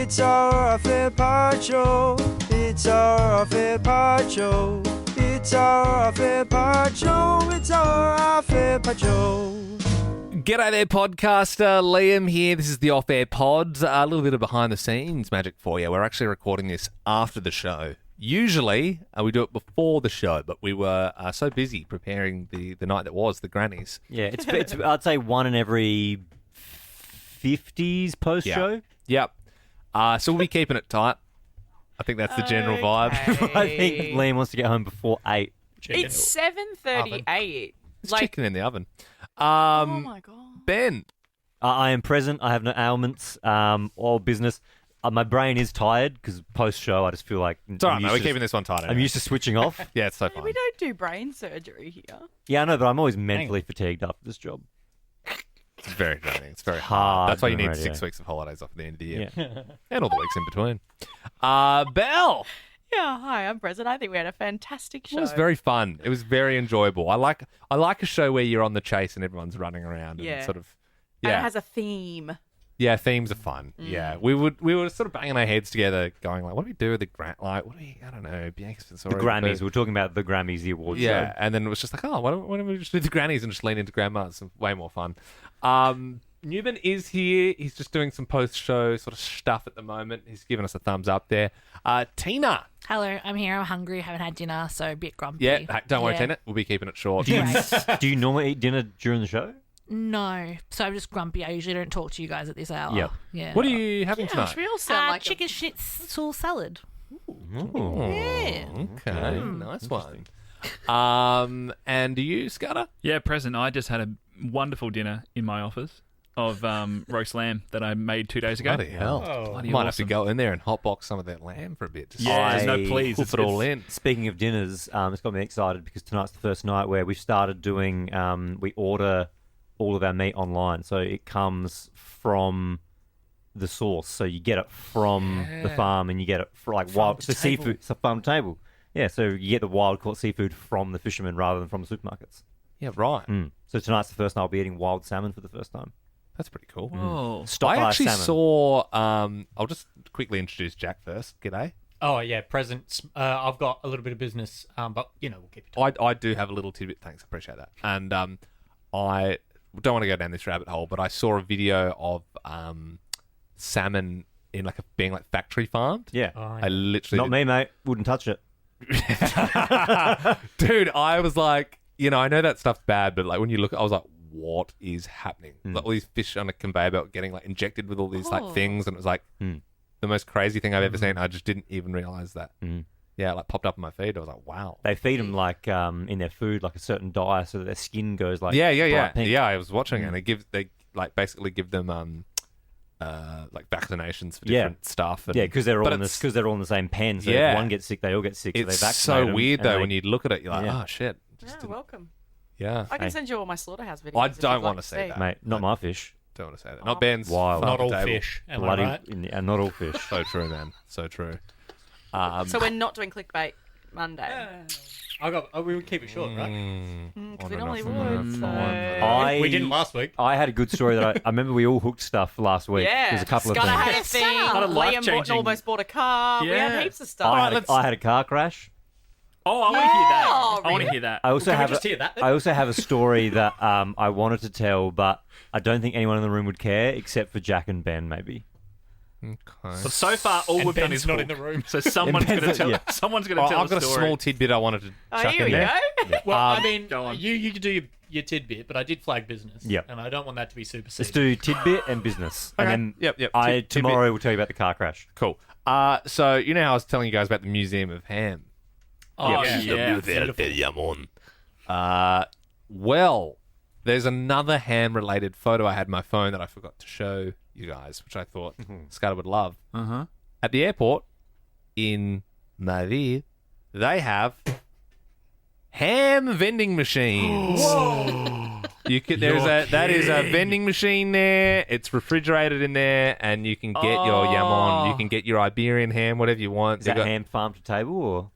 It's our Fair Part Show. It's our Fair Part Show. It's our Fair Part Show. It's our Fair Part Show. G'day there, podcaster. Liam here. This is the Off-Air Pod. A little bit of behind-the-scenes magic for you. We're actually recording this after the show. Usually, we do it before the show, but we were so busy preparing the night that was, the Grannies. Yeah, it's I'd say one in every 50s post-show. Yep. So we'll be keeping it tight. I think that's the general vibe. I think Liam wants to get home before 8. It's 7:38. It's Like, chicken in the oven. oh my god. Ben. I am present. I have no ailments or business. My brain is tired because post-show I just feel like... It's all right, mate. We're keeping this one tight. I'm used to switching off. Yeah, it's so fun. We don't do brain surgery here. Yeah, I know, but I'm always mentally fatigued after this job. It's very draining. It's very Hard That's why you on need radio. 6 weeks of holidays off at the end of the year. Yeah. And all the weeks in between. Belle. Yeah, hi, I'm Present. I think we had a fantastic show. It was very fun. It was very enjoyable. I like a show where you're on the chase and everyone's running around and Yeah. sort of And it has a theme. Yeah, themes are fun. Yeah. We were sort of banging our heads together going like, what do we do with the I don't know, Bianca The Spensori. Grammys. We're talking about the Grammys, the awards Yeah, show. and then it was just like, why don't we just do the Grannies and just lean into grandma? It's way more fun. Newman is here. He's just doing some post-show sort of stuff at the moment. He's given us a thumbs up there. Tina. Hello, I'm here. I'm hungry. Haven't had dinner, so a bit grumpy. Yeah, hey, don't worry, Yeah. Tina. We'll be keeping it short. Do you normally eat dinner during the show? No, so I'm just grumpy. I usually don't talk to you guys at this hour. Yep. Yeah. What are you having Gosh, tonight? we all sound like chicken schnitzel salad. Okay, nice one. And you, Scudder? Yeah, present. I just had a wonderful dinner in my office of roast lamb that I made 2 days ago. Bloody hell. Bloody Might have to awesome. go in there and hotbox some of that lamb for a bit. Just Yeah, no, please. Poof it all in. Speaking of dinners, it's got me excited because tonight's the first night where we've started doing, we order all of our meat online. So it comes from the source. So you get it from the farm and you get it for like wild, the seafood. It's a farm to table. Yeah, so you get the wild caught seafood from the fishermen rather than from the supermarkets. Yeah, right. So tonight's the first night I'll be eating wild salmon for the first time. That's pretty cool. Oh. Stock I actually salmon. saw. I'll just quickly introduce Jack first. G'day. Oh, yeah, presents. I've got a little bit of business, but, we'll keep it. I do have a little tidbit. Thanks, I appreciate that. And I don't want to go down this rabbit hole, but I saw a video of salmon in being like factory farmed. Yeah. I literally Not me, mate. Wouldn't touch it. Dude, I was like, I know that stuff's bad, but like when you look, I was like, what is happening? Like, all these fish on a conveyor belt getting like injected with all these like things, and it was like the most crazy thing I've ever seen. I just didn't even realize that. Yeah, it like popped up in my feed. I was like, wow. They feed them like in their food, like a certain dye, so that their skin goes like Yeah. bright pink. Yeah, I was watching it, and they like basically give them like vaccinations for different stuff. And, Yeah, because they're all but in it's- because they're all in the same pen. So Yeah. if one gets sick, they all get sick. It's so they vaccinate so 'em, weird and though they- when you look at it. You're like, Yeah. oh shit. Yeah, welcome. Yeah, I can Hey. send you all my slaughterhouse videos. I if you'd don't like want to to see that. Mate, not my fish. don't want to say that. Not Ben's. Wild. farm Not all to table. fish. Am Bloody, I right? and not all fish. So true, man. So true. So we're not doing clickbait Monday. We would keep it short, right? Because we normally enough. would. So. We didn't last week. I had a good story that I remember we all hooked stuff last week. Yeah. There's a couple of Scudder things. had a thing. What a Liam life-changing- almost bought a car. We Yeah. had heaps of stuff. I had a car crash. Oh, I want to hear that. Oh, I want to really? hear that. I also Can we have just hear that then? I also have a story that I wanted to tell, but I don't think anyone in the room would care except for Jack and Ben, maybe. Okay. So far, all And we've done Ben's is not hook. in the room. So someone's going to Ben's- tell. yeah. Someone's going to Oh, tell I've got the a story. small tidbit I wanted to Oh, chuck here in we there. go. Well, I Um, mean, go on. you can do your tidbit, but I did flag business. Yep. And I don't want that to be superseded. Let's do tidbit and business, Okay. and then Yep. I tomorrow will tell you about the car crash. Cool. So you know how I was telling you guys about the Museum of Ham? Oh, Yeah. Beautiful. Well, there's another ham-related photo I had on my phone that I forgot to show you guys, which I thought Scudder would love. Uh-huh. At the airport in Madrid, they have ham vending machines. You could, that is a vending machine there. It's refrigerated in there, and you can get your yamon, you can get your Iberian ham, whatever you want. Is They've that got- ham farm to table or?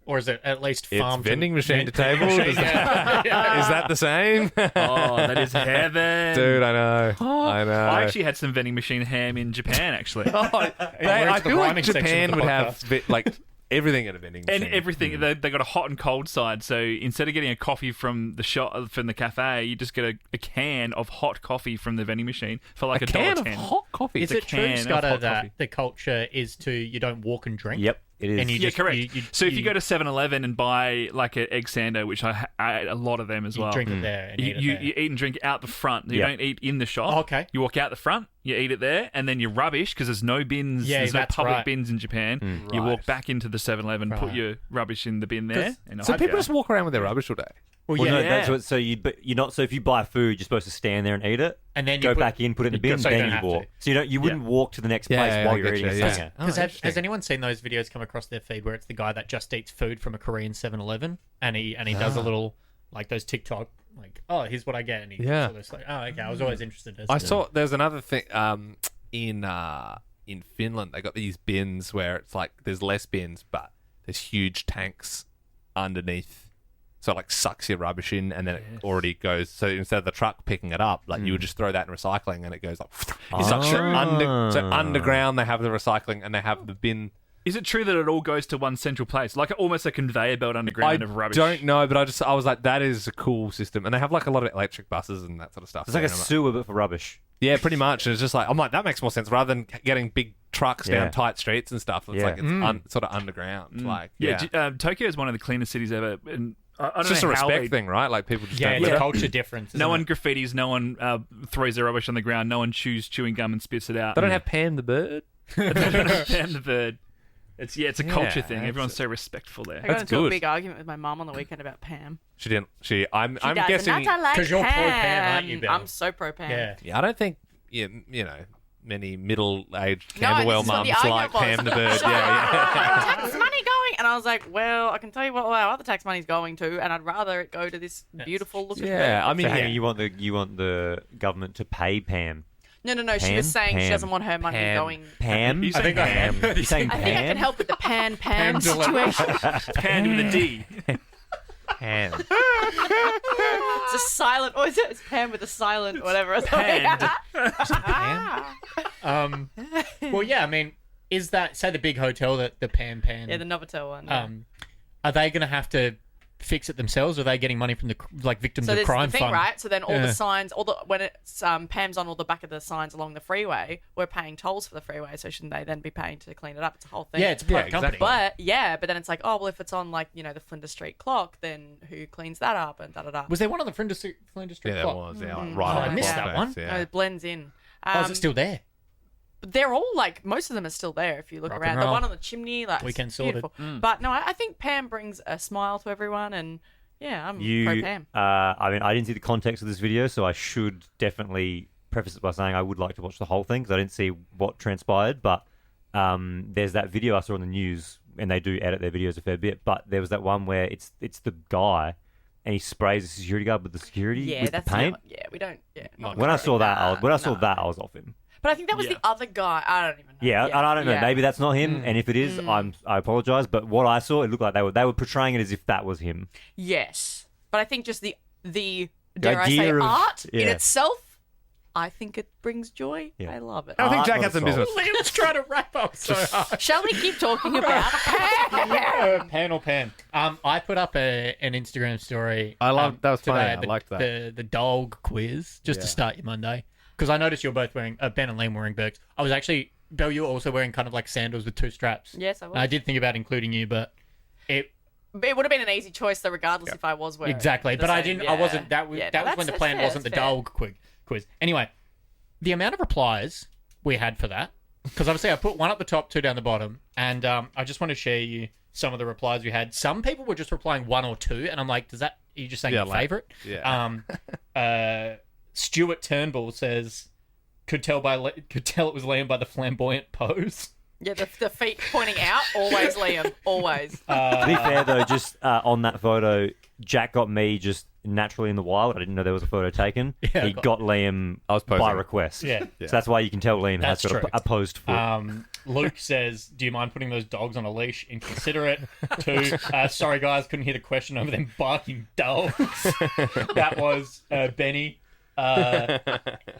Or is it at least It's farm vending machine to table. machine, Is yeah. that the same? Oh, that is heaven. Dude, I know. I know. I actually had some vending machine ham in Japan, actually. I where's the feel like rhyming section Japan of the would have podcast? like everything at a vending machine. And everything, they got a hot and cold side. So instead of getting a coffee from the shop, from the cafe, you just get a can of hot coffee from the vending machine for like a can of $1.10. hot coffee. Is a it true, can of Scudder, hot that coffee. the culture is to you don't walk and drink? Yep, it is. And you Yeah, just, correct. you- So if you go to 7-Eleven and buy like an egg sander, which I ate a lot of them as you well. drink it there and You, eat it you, there. you eat and drink out the front. You Yeah. don't eat in the shop. Oh, okay. You walk out the front, you eat it there, and then you rubbish because there's no bins. Yeah, there's no that's public right. bins in Japan. You Right. walk back into the 7-Eleven, put Right. your rubbish in the bin there. 'Cause- And So off people you just walk around with their rubbish all day. Well, Well, yeah, no, yeah. that's what. So you're not. So if you buy food, you're supposed to stand there and eat it. and then you Go put, back in, put it in the bin, so you then don't you have walk. to. So you wouldn't walk to the next place Yeah, while I you're get eating you, a yeah. singer. Because Oh, has interesting. anyone seen those videos come across their feed where it's the guy that just eats food from a Korean 7-Eleven and he does a little like those TikTok like, oh, here's what I get, and he Yeah. sort of like, oh, okay. I was always interested. As I to- saw there's another thing in Finland. They got these bins where it's like there's less bins, but there's huge tanks underneath. So it like sucks your rubbish in, and then it already goes. So instead of the truck picking it up, like you would just throw that in recycling, and it goes like. It's like so underground they have the recycling, and they have the bin. Is it true that it all goes to one central place, like almost a conveyor belt underground of rubbish? don't know, but I was like, that is a cool system, and they have like a lot of electric buses and that sort of stuff. It's like a And I'm sewer but for rubbish. yeah, pretty much. And it's just like I'm like that makes more sense rather than getting big trucks Yeah. down tight streets and stuff. It's Yeah. like it's sort of underground. Like Tokyo is one of the cleanest cities ever, and I don't it's just know a how respect they- thing, right? Like people just yeah, don't it's a litter. culture difference. No isn't one it? graffitis, no one throws their rubbish on the ground, no one chews chewing gum and spits it out. They don't have Pam the bird. They don't have Pam the bird. It's a culture Yeah, thing. it's Everyone's so respectful there. I got That's into a good. big argument with my mum on the weekend about Pam. She didn't. I'm She does, guessing. and that's I like 'Cause you're pro Pam, aren't you, Bill? I'm so pro Pam. Yeah. Yeah, I don't think many middle-aged No, Camberwell this is what mums the argument like was. Pam the bird. So, Yeah, tax money going, and I was like, well, I can tell you what our other tax money's going to, and I'd rather it go to this beautiful looking. yeah. I mean, So hang on, yeah. you want the government to pay Pam? No. She Pam? was saying she Pam. doesn't want her money Pam. going. Pam? You saying Pam? You saying I think I can Pam? help with the Pam Pam delivery. situation. Pan with a D. Pam. It's a silent. Oh, is it? It's Pam with a silent whatever. Panned. Well, yeah. I mean, is that say the big hotel that the Pan? Yeah, the Novotel one. Yeah. Are they going to have to fix it themselves? Or are they getting money from the victims So of there's crime the thing, fund? right? So then all Yeah. the signs, when it's Pam's on all the back of the signs along the freeway, we're paying tolls for the freeway. So shouldn't they then be paying to clean it up? It's a whole thing. Yeah, it's a private Yeah, company. exactly. But then it's like, oh well, if it's on like the Flinders Street clock, then who cleans that up and da da da. Was there one on the Flinders Street Yeah, there clock? was. Yeah, like Mm. right Oh, on I the missed clock that one. face, No, Yeah. it blends in. Oh, is it still there? They're all like most of them are still there if you look Rock and around. The roll. one on the chimney, like Weekend it's sorted. beautiful. But no, I think Pam brings a smile to everyone, and yeah, I'm pro Pam. I mean, I didn't see the context of this video, so I should definitely preface it by saying I would like to watch the whole thing because I didn't see what transpired. But there's that video I saw on the news, and they do edit their videos a fair bit. But there was that one where it's the guy, and he sprays the security guard with the security Yeah, with that's the paint. not. Yeah, we don't. Yeah. not When I great. saw that, I was Nah. I was off him. But I think that was Yeah. the other guy. I don't even know. Yeah, and I don't know. yeah. Maybe that's not him, and if it is, I apologize. But what I saw, it looked like they were portraying it as if that was him. Yes, but I think just the dare I say idea of- art in yeah. itself, I think it brings joy. Yeah. I love it. I think Art, Jack not had some a soul. business. Liam's trying to wrap up so hard. Shall we keep talking about Pam? Pan or Pam? I put up an Instagram story. I loved- that was funny. today, I liked that. The dog quiz just to start your Monday because I noticed you're both wearing Ben and Liam wearing Birks. I was actually Bill. You were also wearing kind of like sandals with two straps. Yes, I was. And I did think about including you, but it It would have been an easy choice, though, regardless if I was wearing exactly. the But I same- didn't. I yeah. wasn't. That was Yeah, that no, was when the that's plan fair, wasn't the that's fair. dog quiz. Anyway, the amount of replies we had for that because obviously I put one at the top, two down the bottom, and I just want to share you some of the replies we had. Some people were just replying one or two, and I'm like, are you just saying Yeah, your like- favorite? yeah. Stuart Turnbull says could tell it was Liam by the flamboyant pose. Yeah, the feet pointing out, always Liam, always. To be fair, though, just on that photo, Jack got me just naturally in the wild. I didn't know there was a photo taken. Yeah, he got Liam I was posing. by request. Yeah. So that's why you can tell Liam That's has got true. a posed foot. Luke says, do you mind putting those dogs on a leash? Inconsiderate. 2, sorry guys, couldn't hear the question over them barking dogs. That was Benny.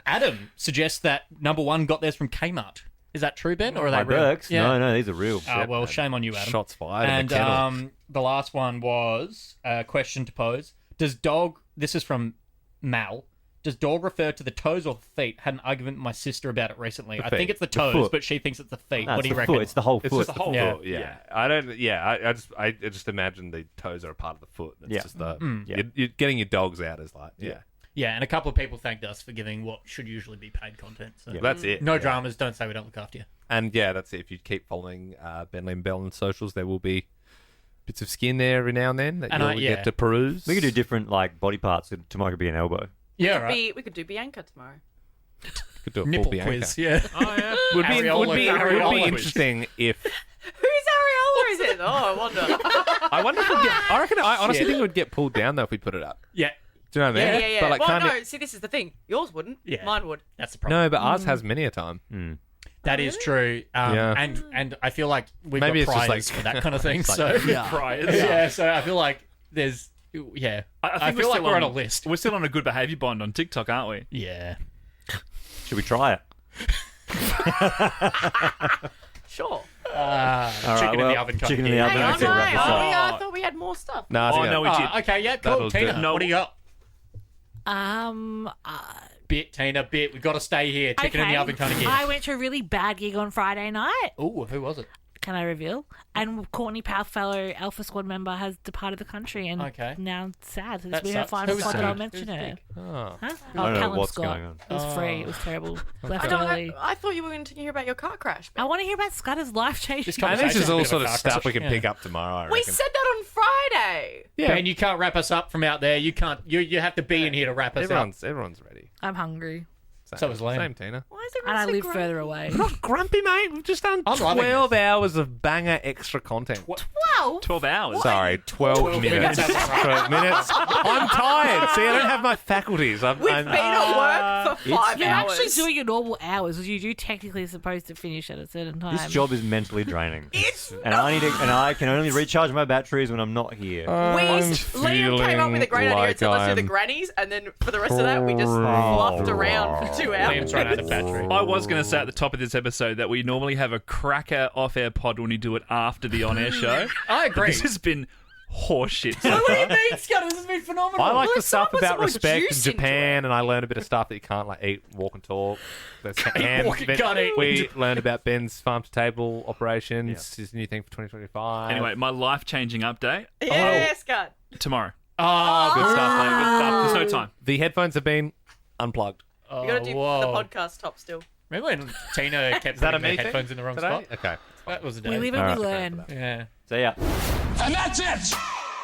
Adam suggests that number 1 got theirs from Kmart. Is that true, Ben? Or are they My real? Berks? No, these are real. Well, shame on you, Adam. Shots fired. in And the kennel. the last one was a question to pose. Does dog, this is from Mal, does dog refer to the toes or the feet? Had an argument with my sister about it recently. I think feet. it's the The toes, foot. but she thinks it's the feet. No, What it's do you the reckon? foot. It's the whole It's foot. just the whole Yeah. foot. Yeah. I don't. Yeah. I just imagine the toes are a part of the foot. It's Yeah. just the Yeah. you're getting your dogs out is like yeah. Yeah, and a couple of people thanked us for giving what should usually be paid content. So. That's it. No yeah. dramas. Don't say we don't look after you. And yeah, that's it. If you keep following Ben Liam Bell on socials, there will be bits of skin there every now and then that And you'll yeah. get to peruse. We could do different like body parts. Tomorrow could be an elbow. Yeah, right. We could do Bianca tomorrow. Could do a full Nipple Bianca. quiz. Yeah. Oh yeah. Would be Areola. interesting if Whose areola is it? Oh, I wonder. I wonder if I honestly Shit. think it would get pulled down though if we put it up. Yeah. Do you know what I mean? Yeah. But like, well, can't no, it- see, this is the thing. Yours wouldn't. Yeah. Mine would. That's the problem. no, but ours has many a time. That is true. Yeah. And I feel like we've Maybe got it's just priors like- for that kind of thing. It's like- So Priors. yeah, so I feel like there's yeah. I think feel like still we're on a list. We're still on a good behaviour bond on TikTok, aren't we? Yeah. Should we try it? Sure. Chicken in the oven. Kind chicken of in the gig. oven. Hang on, I think we'll wrap right. this up. I thought we had more stuff. No, I think no, we did. Okay, yeah, cool. That'll Tina, do. No. what do you got? Tina, bit. We've got to stay here. Chicken in the oven kind of gig. I went to a really bad gig on Friday night. Ooh, who was it? Can I reveal? And Courtney Powell, fellow Alpha Squad member, has departed the country and Okay. now it's sad. So That this will be her sucks. final Who time was that I'll big? mention Who's her. big? Oh. Huh? I don't know Callum what's Scott. going on. It was free. It was terrible. Left I early. thought you were going to hear about your car crash. I want to hear about Scudder's life changing. This I think this is Conversation's a all bit of sort a of car stuff crash. we can Yeah. pick up tomorrow. I We reckon. said that on Friday. Yeah. Ben, you can't wrap us up from out there. You can't. You have to be in here to wrap us up. Everyone's ready. I'm hungry. So is Liam. Same, Tina. Why is it And I so live grumpy? further away. Not grumpy, mate. We've just done I'm loving 12 hours of banger extra content. 12 hours. Sorry, 12 minutes. 12 minutes. I'm tired. See, I don't have my faculties. We've been at work for 5 You're hours. actually doing your normal hours. You do technically supposed to finish at a certain time. This job is mentally draining. It's and I can only recharge my batteries when I'm not here. Liam came up with a great idea and said, let's do the grannies, and then for the rest of that, we just fluffed around for 2 hours. Liam's run out of battery. I was going to say at the top of this episode that we normally have a cracker off-air pod when we do it after the on-air show. I agree. This has been horseshit so What do you far. mean, Scudder? This has been phenomenal. I like the Let's stuff put some about more respect in juice into Japan, and I learned a bit of stuff that you can't like eat, walk, and talk. There's walk and can't eat. We learned about Ben's farm-to-table operations, his new thing for 2025. Anyway, my life-changing update Yeah, Scott. tomorrow. Oh, good stuff, mate. Good stuff. There's no time. The headphones have been unplugged. You got to do the podcast top still. Remember when Tina kept that a putting me the thing headphones in the wrong today? spot? Okay. That was a day. we live and we learn. Yeah. So yeah. And that's it!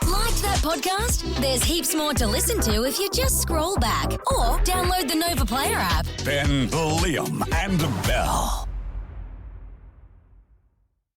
Like that podcast? There's heaps more to listen to if you just scroll back or download the Nova Player app. Ben, Liam, and Bell.